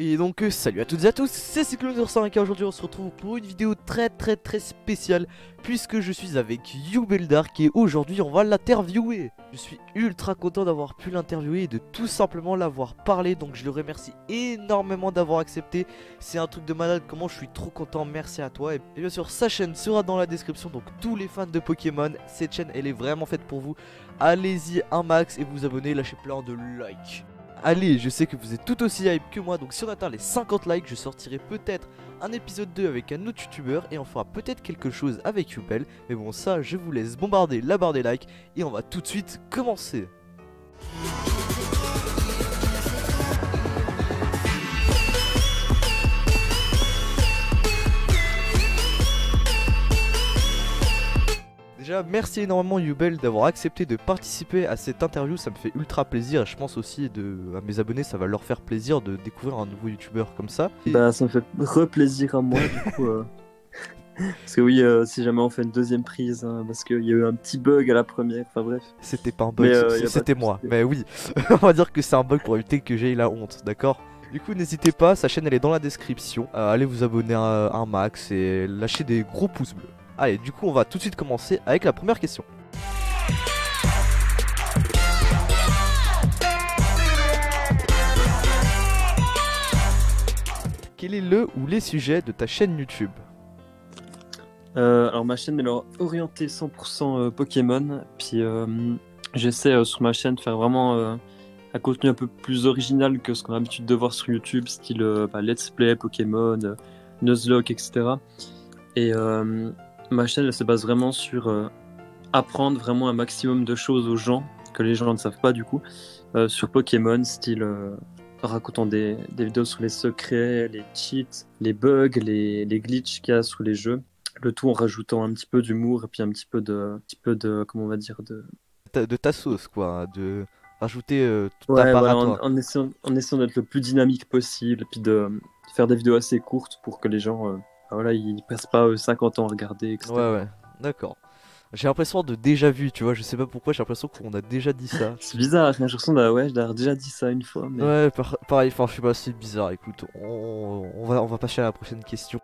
Et donc salut à toutes et à tous, c'est Cyclone05 et aujourd'hui on se retrouve pour une vidéo très spéciale puisque je suis avec YouBeldark et aujourd'hui on va l'interviewer. Je suis ultra content d'avoir pu l'interviewer et de tout simplement l'avoir parlé, donc je le remercie énormément d'avoir accepté. C'est un truc de malade, comment je suis trop content, merci à toi. Et bien sûr sa chaîne sera dans la description, donc tous les fans de Pokémon, cette chaîne elle est vraiment faite pour vous. Allez-y un max et vous abonnez, lâchez plein de likes. Allez, je sais que vous êtes tout aussi hype que moi, donc si on atteint les 50 likes, je sortirai peut-être un épisode 2 avec un autre youtubeur et on fera peut-être quelque chose avec YouBel. Mais bon, ça, je vous laisse bombarder la barre des likes et on va tout de suite commencer. Déjà, merci énormément YouBel d'avoir accepté de participer à cette interview, ça me fait ultra plaisir et je pense aussi à mes abonnés ça va leur faire plaisir de découvrir un nouveau youtubeur comme ça. Bah ça me fait re-plaisir à moi du coup parce que oui si jamais on fait une deuxième prise parce qu'il y a eu un petit bug à la première, enfin bref. C'était pas un bug, c'était moi, mais oui, on va dire que c'est un bug pour éviter que j'aie la honte, d'accord? Du coup n'hésitez pas, sa chaîne elle est dans la description, allez vous abonner à un max et lâchez des gros pouces bleus. Allez, du coup on va tout de suite commencer avec la première question. Quel est le ou les sujets de ta chaîne YouTube? Alors ma chaîne elle est orientée 100% Pokémon, puis j'essaie sur ma chaîne de faire vraiment un contenu un peu plus original que ce qu'on a l'habitude de voir sur YouTube, style Let's Play, Pokémon, Nuzlocke, etc. Et ma chaîne elle se base vraiment sur apprendre vraiment un maximum de choses aux gens, que les gens ne savent pas du coup, sur Pokémon, style racontant des vidéos sur les secrets, les cheats, les bugs, les glitches qu'il y a sur les jeux. Le tout en rajoutant un petit peu d'humour et puis un petit peu de comment on va dire, De ta sauce quoi, de rajouter tout ouais, ta part voilà, à toi. en essayant d'être le plus dynamique possible et puis de faire des vidéos assez courtes pour que les gens voilà, ils passent pas 50 ans à regarder, etc. Ouais, d'accord. J'ai l'impression de déjà vu, tu vois, je sais pas pourquoi, j'ai l'impression qu'on a déjà dit ça. C'est bizarre, j'ai l'impression d'avoir déjà dit ça une fois, mais... Ouais, pareil, enfin je sais pas, c'est bizarre, écoute, on va passer à la prochaine question.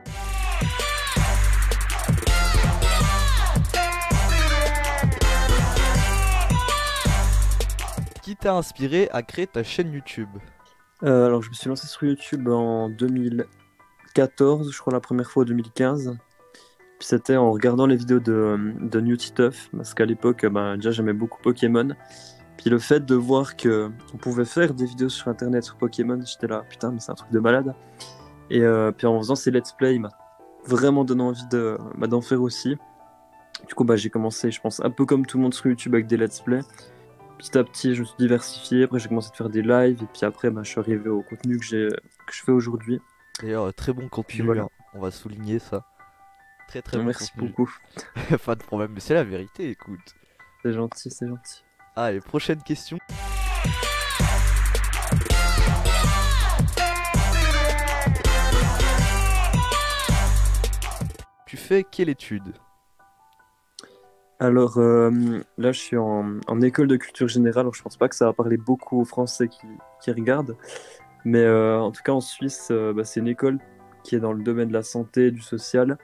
Qui t'a inspiré à créer ta chaîne YouTube? Alors je me suis lancé sur YouTube en 2014, je crois la première fois en 2015. Puis c'était en regardant les vidéos de New Tituff, parce qu'à l'époque, déjà j'aimais beaucoup Pokémon. Puis le fait de voir que on pouvait faire des vidéos sur internet sur Pokémon, j'étais là, putain, mais c'est un truc de malade. Et puis en faisant ces let's play, il m'a vraiment donné envie d'en faire aussi. Du coup, j'ai commencé, je pense, un peu comme tout le monde sur YouTube avec des let's play. Petit à petit, je me suis diversifié. Après, j'ai commencé à faire des lives. Et puis après, je suis arrivé au contenu que je fais aujourd'hui. D'ailleurs, très bon contenu, Voilà. hein, on va souligner ça. Très bon Merci contenu. beaucoup. Pas de problème, mais c'est la vérité, écoute. C'est gentil, c'est gentil. Allez, prochaine question. Tu fais quelle étude? Alors là, je suis en école de culture générale. Alors, je pense pas que ça va parler beaucoup aux Français qui regardent. Mais en tout cas, en Suisse, c'est une école qui est dans le domaine de la santé, du social.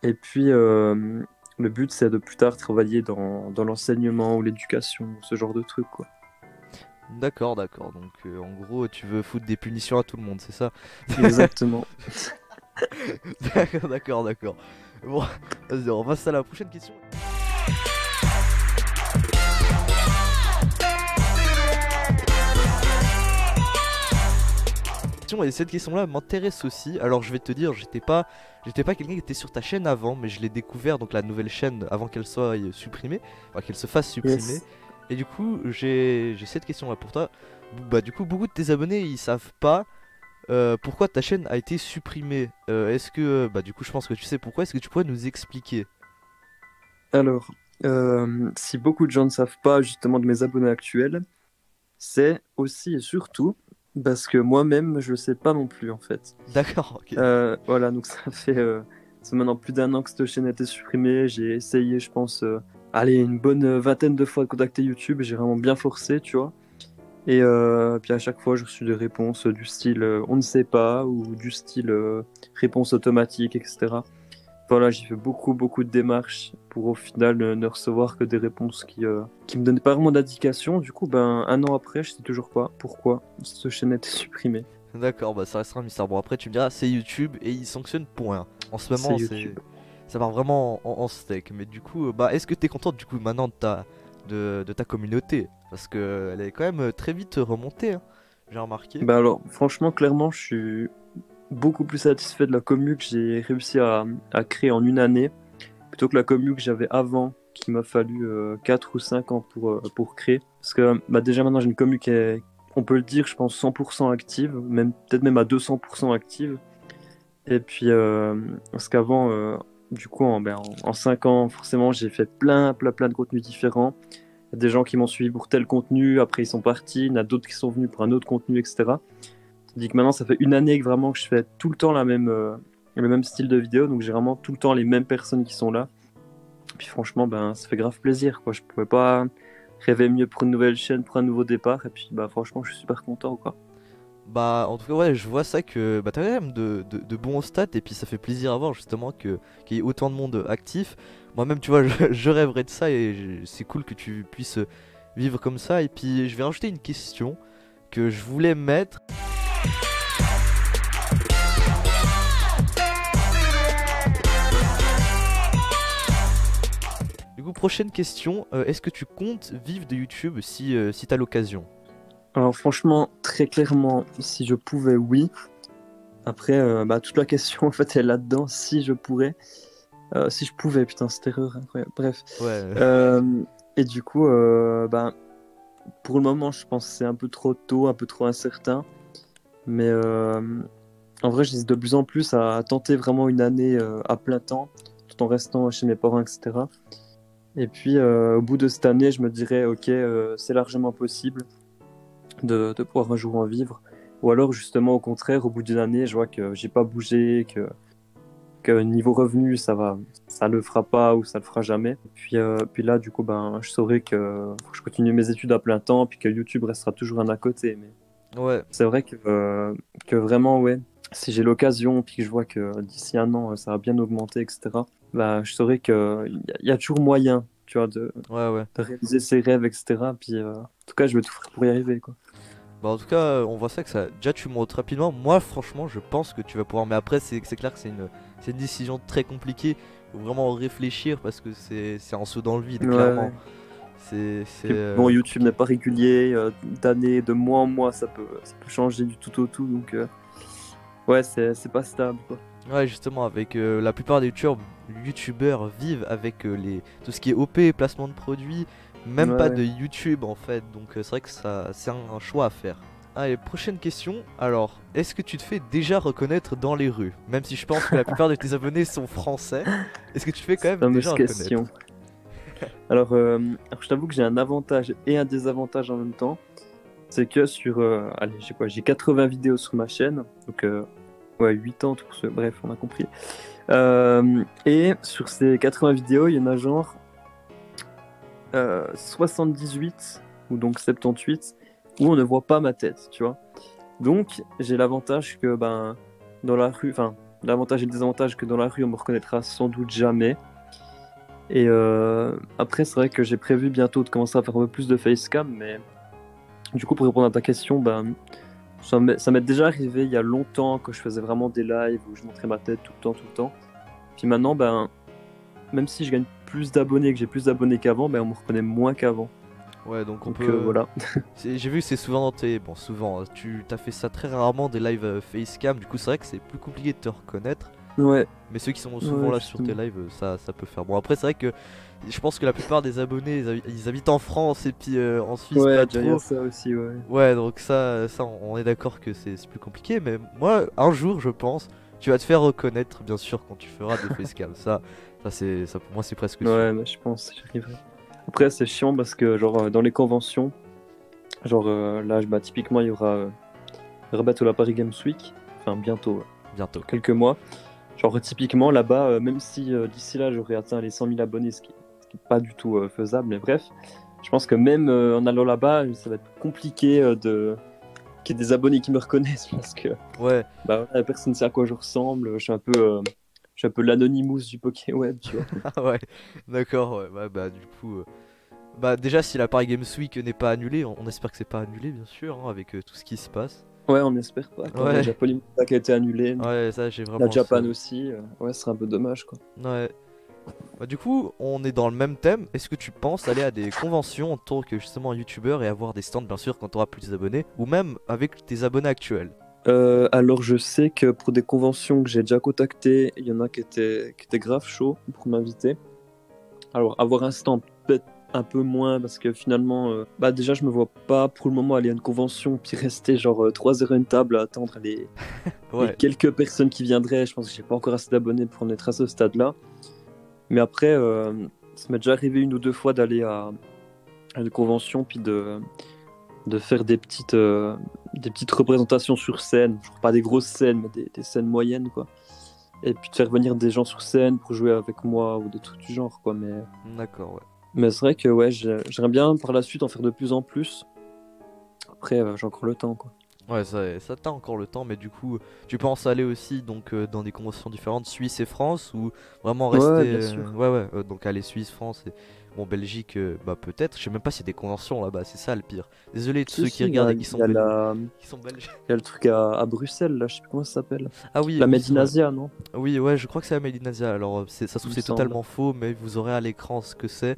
Et puis, le but, c'est de plus tard travailler dans l'enseignement ou l'éducation, ce genre de trucs, quoi. D'accord. Donc en gros, tu veux foutre des punitions à tout le monde, c'est ça? Exactement. D'accord. Bon, vas-y, on passe à la prochaine question. Et cette question-là m'intéresse aussi. Alors je vais te dire, j'étais pas quelqu'un qui était sur ta chaîne avant, mais je l'ai découvert, donc la nouvelle chaîne, avant qu'elle soit supprimée, enfin qu'elle se fasse supprimer. Yes. Et du coup, j'ai cette question-là pour toi. Du coup, beaucoup de tes abonnés, ils savent pas pourquoi ta chaîne a été supprimée. Est-ce que, du coup, je pense que tu sais pourquoi. Est-ce que tu pourrais nous expliquer? Alors, si beaucoup de gens ne savent pas justement de mes abonnés actuels, c'est aussi et surtout parce que moi-même, je le sais pas non plus en fait. D'accord, ok. Voilà, donc ça fait maintenant plus d'un an que cette chaîne a été supprimée. J'ai essayé, je pense, une bonne vingtaine de fois de contacter YouTube. J'ai vraiment bien forcé, tu vois. Et puis à chaque fois, je reçu des réponses du style on ne sait pas ou du style réponse automatique, etc. Voilà, j'ai fait beaucoup de démarches pour au final ne recevoir que des réponses qui me donnaient pas vraiment d'indication. Du coup, ben, un an après, je sais toujours pas pourquoi cette chaîne a été supprimée. D'accord, bah ça restera un mystère. Bon, après, tu me diras, c'est YouTube et ils sanctionnent point. En ce C'est moment, YouTube. ça part vraiment en steak. Mais du coup, bah, est-ce que t'es contente du coup maintenant de ta communauté? Parce que elle est quand même très vite remontée, hein, j'ai remarqué. Ben alors, franchement, clairement, je suis beaucoup plus satisfait de la commu que j'ai réussi à créer en une année, plutôt que la commu que j'avais avant, qui m'a fallu 4 ou 5 ans pour créer. Parce que bah, déjà maintenant, j'ai une commu qui est, on peut le dire, je pense 100% active, même peut-être même à 200% active. Et puis, parce qu'avant, du coup, en 5 ans, forcément, j'ai fait plein de contenus différents. Il y a des gens qui m'ont suivi pour tel contenu, après ils sont partis, il y en a d'autres qui sont venus pour un autre contenu, etc. Tandis que maintenant, ça fait une année que vraiment que je fais tout le temps le même style de vidéo, donc j'ai vraiment tout le temps les mêmes personnes qui sont là. Puis franchement, ben, ça fait grave plaisir, quoi. Je pouvais pas rêver mieux pour une nouvelle chaîne, pour un nouveau départ, et puis bah franchement, je suis super content, quoi. Bah, en tout cas, ouais, je vois ça que bah, t'as quand même de bons stats et puis ça fait plaisir à voir justement qu'il y ait autant de monde actif. Moi-même, tu vois, je rêverais de ça et c'est cool que tu puisses vivre comme ça. Et puis, je vais rajouter une question que je voulais mettre. Du coup, prochaine question, est-ce que tu comptes vivre de YouTube si t'as l'occasion? Alors franchement, très clairement, si je pouvais, oui. Après, bah, toute la question, en fait, est là-dedans, si je pourrais. Si je pouvais, putain, cette erreur, incroyable. Bref. Ouais, Euh, et du coup, bah, pour le moment, je pense que c'est un peu trop tôt, un peu trop incertain. Mais en vrai, j'hésite de plus en plus à tenter vraiment une année à plein temps, tout en restant chez mes parents, etc. Et puis, au bout de cette année, je me dirais, ok, c'est largement possible de pouvoir un jour en vivre. Ou alors, justement, au contraire, au bout d'une année, je vois que j'ai pas bougé, que niveau revenu, ça le fera pas ou ça le fera jamais. Puis là, du coup, ben, je saurais que faut que je continue mes études à plein temps, puis que YouTube restera toujours un à côté. Mais ouais. c'est vrai que vraiment, ouais, si j'ai l'occasion, puis que je vois que d'ici un an, ça va bien augmenter, etc., bah, je saurais qu'il y a toujours moyen, tu vois, Ouais, ouais. de réaliser ses rêves, etc. Puis, en tout cas, je vais tout faire pour y arriver, quoi. Bah en tout cas, on voit ça que ça. Déjà, tu montes rapidement. Moi, franchement, je pense que tu vas pouvoir. Mais après, c'est clair que c'est une décision très compliquée. Faut vraiment réfléchir parce que c'est un saut dans le vide, Ouais, clairement. ouais. C'est Puis, bon, YouTube n'est compliqué. pas régulier, d'année, de mois en mois, ça peut changer du tout au tout, donc ouais, c'est pas stable, quoi. Ouais, justement, avec la plupart des youtubeurs vivent avec tout ce qui est OP, placement de produits, Ouais, même pas de ouais. YouTube en fait. Donc c'est vrai que ça, c'est un choix à faire. Allez, prochaine question. Alors, est-ce que tu te fais déjà reconnaître dans les rues? Même si je pense que la plupart de tes abonnés sont français, est-ce que tu te fais quand Cette même déjà fameuse question. reconnaître? Alors, je t'avoue que j'ai un avantage et un désavantage en même temps. C'est que sur, allez, j'ai quoi, j'ai 80 vidéos sur ma chaîne, donc ouais, 8 ans pour ce, bref, on a compris. Et sur ces 80 vidéos, il y en a genre 78 ou donc 78 où on ne voit pas ma tête, tu vois. Donc, j'ai l'avantage que, ben, dans la rue, enfin, l'avantage et le désavantage que dans la rue, on me reconnaîtra sans doute jamais. Et après, c'est vrai que j'ai prévu bientôt de commencer à faire un peu plus de facecam, mais du coup, pour répondre à ta question, ben, ça m'est déjà arrivé il y a longtemps que je faisais vraiment des lives où je montrais ma tête tout le temps. Puis maintenant, ben, même si je gagne plus d'abonnés, que j'ai plus d'abonnés qu'avant, ben, on me reconnaît moins qu'avant. Ouais, donc on Donc peut. voilà. J'ai vu que c'est souvent dans tes. Bon, souvent, tu t'as fait ça très rarement des lives facecam, du coup, c'est vrai que c'est plus compliqué de te reconnaître. Ouais, Mais ceux qui sont souvent ouais, là sur tes justement. lives, ça peut faire. Bon, après, c'est vrai que je pense que la plupart des abonnés, ils habitent en France et puis en Suisse, Ouais, pas déjà, il y a trop. ça aussi, ouais. Ouais, donc ça on est d'accord que c'est plus compliqué. Mais moi, un jour, je pense, tu vas te faire reconnaître, bien sûr, quand tu feras des facecam. Ça, pour moi, c'est presque sûr. Ouais, mais je pense que j'y arriverai. Après, c'est chiant parce que, genre, dans les conventions, genre, là, bah, typiquement, il y aura bientôt la Paris Games Week. Enfin, bientôt, Bientôt. dans quelques mois. Genre, typiquement, là-bas, même si d'ici là, j'aurais atteint les 100 000 abonnés, ce qui est pas du tout faisable, mais bref, Je pense que même en allant là-bas, ça va être compliqué qu'il y ait des abonnés qui me reconnaissent parce que Ouais, bah, voilà, personne ne sait à quoi je ressemble. Je suis un peu l'Anonymous du Pokéweb, tu vois. ah ouais, d'accord, ouais, bah du coup, bah déjà si la Paris Games Week n'est pas annulée, on espère que c'est pas annulé bien sûr, hein, avec tout ce qui se passe. Ouais, on espère pas. Quand il y a Ouais, déjà Polymorpha qui a été annulé, ouais, ça j'ai la vraiment le Japan seum. aussi. Ouais, ce serait un peu dommage, quoi. Ouais. Bah, du coup, on est dans le même thème. Est-ce que tu penses aller à des conventions en tant que justement youtubeur et avoir des stands bien sûr quand tu auras plus d'abonnés ou même avec tes abonnés actuels? Alors, je sais que pour des conventions que j'ai déjà contactées, il y en a qui étaient grave chauds pour m'inviter. Alors, avoir un stand, peut-être un peu moins, parce que finalement, bah déjà, je me vois pas pour le moment aller à une convention puis rester genre 3 heures à une table à attendre les Ouais, quelques personnes qui viendraient. Je pense que j'ai pas encore assez d'abonnés pour en être à ce stade-là. Mais après, ça m'est déjà arrivé une ou deux fois d'aller à une convention puis de faire des petites représentations sur scène. Genre pas des grosses scènes, mais des scènes moyennes, quoi. Et puis de faire venir des gens sur scène pour jouer avec moi ou des trucs du genre, quoi. d'accord, ouais. Mais c'est vrai que ouais, j'aimerais bien par la suite en faire de plus en plus. Après, j'ai encore le temps, quoi. Ouais, ça t'as encore le temps, mais du coup, tu penses aller aussi donc dans des conventions différentes, Suisse et France, ou vraiment Ouais, rester, bien sûr. ouais, ouais, donc aller Suisse, France et bon Belgique, bah peut-être. Je sais même pas s'il y a des conventions là-bas, c'est ça le pire. Désolé de Si, ceux qui si, regardent et qui sont qui sont belges. il y a le truc à Bruxelles, là, je sais plus comment ça s'appelle. Ah oui, La oui, Made c'est in vrai. Asia, non? Oui, ouais, je crois que c'est Amélie Nadia. Alors, ça se Il trouve, me c'est semble. totalement faux, mais vous aurez à l'écran ce que c'est.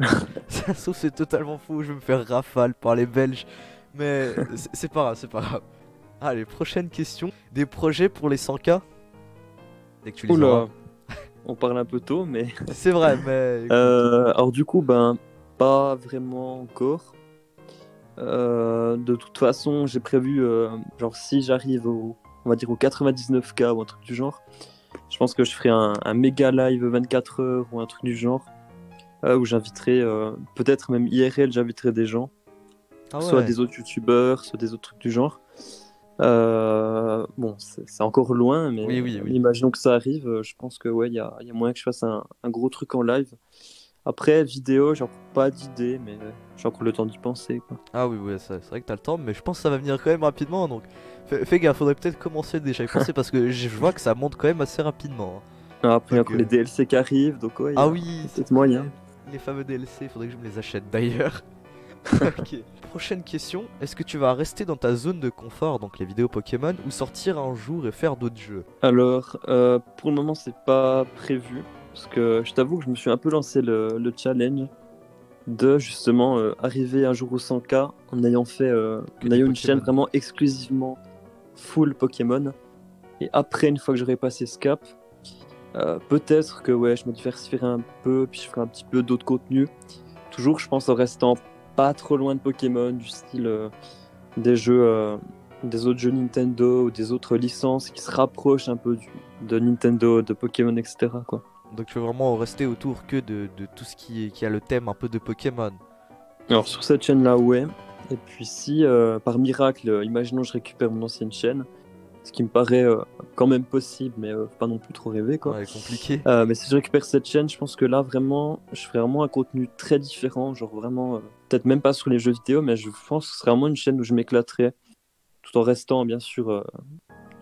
Ça se trouve, c'est totalement faux. Je vais me faire rafale par les Belges. Mais c'est pas grave, c'est pas grave. Allez, prochaine question. Des projets pour les 100K dès que tu les auras. Oula, on parle un peu tôt, mais. C'est vrai, mais écoute. Alors, du coup, ben, pas vraiment encore. De toute façon, j'ai prévu, genre, si j'arrive on va dire au 99K ou un truc du genre, je pense que je ferai un méga live 24 heures ou un truc du genre, où j'inviterai, peut-être même IRL, j'inviterai des gens, Ah soit ouais. des autres youtubeurs, soit des autres trucs du genre. Bon, c'est encore loin, Oui, mais oui, oui. imaginons que ça arrive, je pense que ouais, il y a moyen que je fasse un gros truc en live. Après, vidéo, j'ai encore pas d'idée, mais j'ai encore le temps d'y penser, quoi. Ah oui, ouais, c'est vrai que t'as le temps, mais je pense que ça va venir quand même rapidement. Donc, fais gaffe, faudrait peut-être commencer déjà à y penser parce que je vois que ça monte quand même assez rapidement, hein. Après, il y a Donc, encore les DLC qui arrivent, donc ouais, ah il y oui, a c'est peut-être moyen. vrai. Les fameux DLC, faudrait que je me les achète d'ailleurs. Ok. Prochaine question. Est-ce que tu vas rester dans ta zone de confort, donc les vidéos Pokémon, ou sortir un jour et faire d'autres jeux? Alors, pour le moment, c'est pas prévu, parce que je t'avoue que je me suis un peu lancé le challenge de justement arriver un jour au 100K en ayant fait, Que en des ayant une chaîne Pokémon. vraiment exclusivement full Pokémon. Et après, une fois que j'aurai passé ce cap, peut-être que ouais, je me diversifierai un peu, puis je ferai un petit peu d'autres contenus. Toujours, je pense, en restant pas trop loin de Pokémon, du style des jeux, des autres jeux Nintendo ou des autres licences qui se rapprochent un peu de Nintendo, de Pokémon, etc., quoi. Donc tu veux vraiment rester autour que de tout ce qui a le thème un peu de Pokémon. Alors sur cette chaîne-là, ouais. Et puis si, par miracle, imaginons je récupère mon ancienne chaîne, ce qui me paraît quand même possible, mais faut pas non plus trop rêver, quoi. Ouais, compliqué. Mais si je récupère cette chaîne, je pense que là, vraiment, je ferai vraiment un contenu très différent, genre vraiment, peut-être même pas sur les jeux vidéo, mais je pense que ce serait vraiment une chaîne où je m'éclaterais, tout en restant, bien sûr,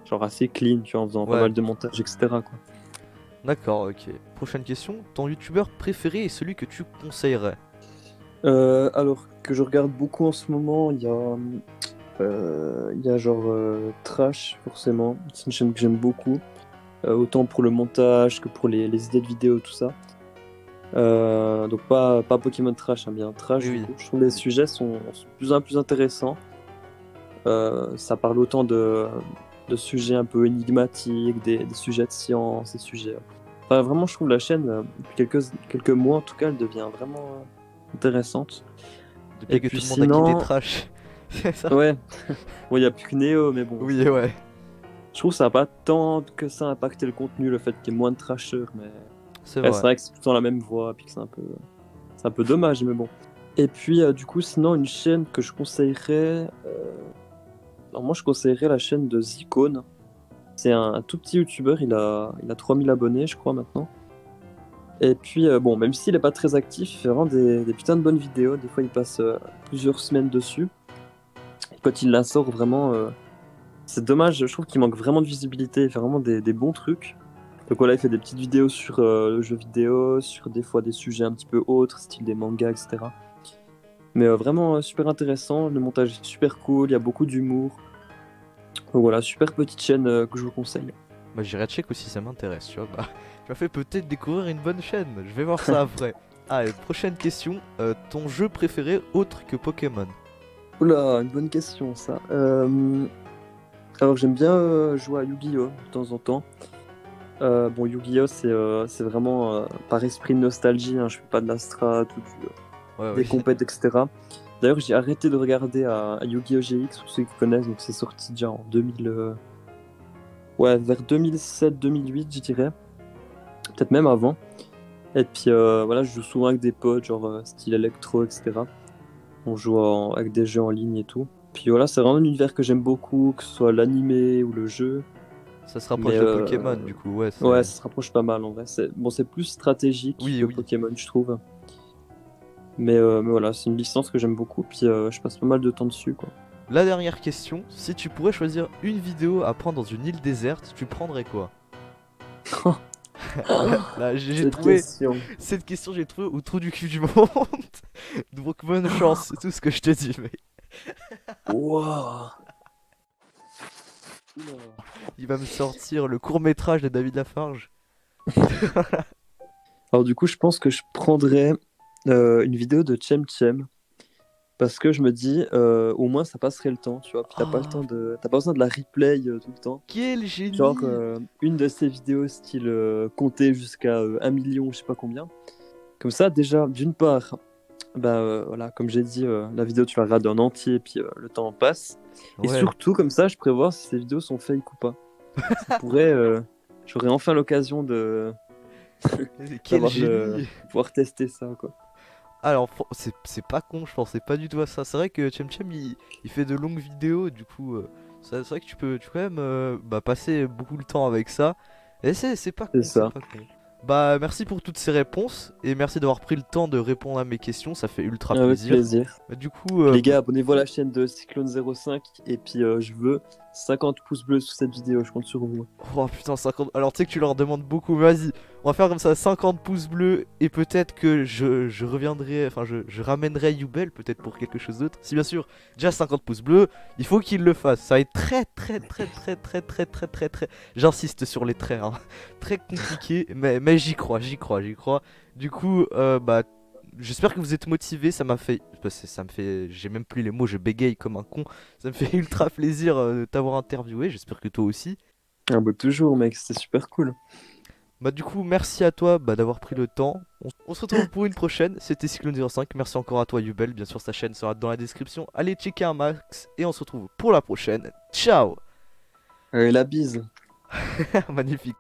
genre assez clean, tu vois, en faisant pas Ouais, mal de montage, etc., quoi. d'accord, ok. Prochaine question. Ton youtubeur préféré est celui que tu conseillerais? Alors que je regarde beaucoup en ce moment, il y a genre Trash, forcément. C'est une chaîne que j'aime beaucoup, autant pour le montage que pour les idées de vidéo, tout ça. Donc pas Pokémon Trash, hein, bien Trash Oui, du oui. coup. Je trouve que les sujets sont de plus en plus intéressants. Ça parle autant de sujets un peu énigmatiques, des sujets de science, des sujets. Enfin, vraiment, je trouve la chaîne, depuis quelques mois en tout cas, elle devient vraiment intéressante. Depuis Et que puis tout le monde a quitté sinon, Trash. C'est ça? ouais, bon, il n'y a plus que Neo, mais bon, Oui, ouais. je trouve que ça n'a pas tant que ça impacté le contenu, le fait qu'il y ait moins de trashers, mais C'est ouais, c'est vrai. vrai que c'est tout le temps la même voix, puis que c'est un peu dommage, mais bon. Et puis, du coup, sinon, une chaîne que je conseillerais, alors moi, je conseillerais la chaîne de Zicone. C'est un tout petit youtubeur, il a 3000 abonnés, je crois, maintenant. Et puis, bon, même s'il est pas très actif, il fait vraiment des putains de bonnes vidéos. Des fois, il passe plusieurs semaines dessus. Et quand il la sort, vraiment, c'est dommage. Je trouve qu'il manque vraiment de visibilité. Il fait vraiment des bons trucs. Donc voilà, il fait des petites vidéos sur le jeu vidéo, sur des fois des sujets un petit peu autres, style des mangas, etc. Mais vraiment super intéressant. Le montage est super cool. Il y a beaucoup d'humour. Donc voilà, super petite chaîne que je vous conseille. Bah j'irai check aussi, ça m'intéresse, tu vois. Bah, tu m'as fait peut-être découvrir une bonne chaîne. Je vais voir ça après. Ah, et prochaine question. Ton jeu préféré autre que Pokémon? Oula, une bonne question ça. Alors j'aime bien jouer à Yu-Gi-Oh de temps en temps. Bon, Yu-Gi-Oh c'est vraiment par esprit de nostalgie, hein. Je fais pas de la strat ou Ouais, des oui. compètes, etc. D'ailleurs, j'ai arrêté de regarder à Yu-Gi-Oh GX, pour ceux qui connaissent, donc c'est sorti déjà en 2000, ouais, vers 2007-2008, je dirais. Peut-être même avant. Et puis voilà, je joue souvent avec des potes, genre style électro, etc. On joue avec des jeux en ligne et tout. Puis voilà, c'est vraiment un univers que j'aime beaucoup, que ce soit l'animé ou le jeu. Ça se Mais rapproche de Pokémon du coup, ouais. ouais, ça se rapproche pas mal en vrai. Bon, c'est plus stratégique Oui, que oui. Pokémon, je trouve. Mais voilà, c'est une licence que j'aime beaucoup, puis je passe pas mal de temps dessus, quoi. La dernière question, si tu pourrais choisir une vidéo à prendre dans une île déserte, tu prendrais quoi? Là, j'ai Cette trouvé question. cette question, j'ai trouvé au trou du cul du monde. Donc bonne chance, c'est tout ce que je te dis, mec. Wow. Il va me sortir le court-métrage de David Lafarge. Alors du coup, je pense que je prendrais une vidéo de Chem, parce que je me dis, au moins ça passerait le temps, tu vois. Puis Oh, t'as pas besoin de la replay tout le temps. quel Genre génie! une de ces vidéos style compter jusqu'à 1 million, je sais pas combien. Comme ça, déjà, d'une part, bah voilà, comme j'ai dit, la vidéo tu la regardes en entier, puis le temps passe. Et Ouais, surtout, comme ça, je pourrais voir si ces vidéos sont fake ou pas. Ça pourrait, j'aurais enfin l'occasion de quel d'avoir le génie! pouvoir tester ça, quoi. Alors, c'est pas con, je pensais pas du tout à ça. C'est vrai que Chem il fait de longues vidéos, du coup, c'est vrai que tu peux quand même bah, passer beaucoup de temps avec ça. Et c'est pas C'est con, c'est ça. pas con. Bah, merci pour toutes ces réponses, et merci d'avoir pris le temps de répondre à mes questions, ça fait ultra Avec plaisir. plaisir. Bah, du coup, Les gars, abonnez-vous à la chaîne de Cyclone05 et puis je veux 50 pouces bleus sous cette vidéo, je compte sur vous. oh putain, 50. Alors tu sais que tu leur demandes beaucoup, mais vas-y, on va faire comme ça 50 pouces bleus et peut-être que je reviendrai, enfin je ramènerai Yubel peut-être pour quelque chose d'autre. Si bien sûr, déjà 50 pouces bleus, il faut qu'il le fasse. Ça va être très, j'insiste sur les traits, hein. Très compliqué, mais j'y crois. Du coup, bah j'espère que vous êtes motivés, ça m'a fait, ça me fait, j'ai même plus les mots, je bégaye comme un con. Ça me fait ultra plaisir de t'avoir interviewé, j'espère que toi aussi. Ah bah toujours mec, c'était super cool. Bah du coup merci à toi bah, d'avoir pris le temps. On se retrouve pour une prochaine. C'était Cyclone05. Merci encore à toi Yubel. Bien sûr sa chaîne sera dans la description. Allez checker un max et on se retrouve pour la prochaine. Ciao. La bise. Magnifique.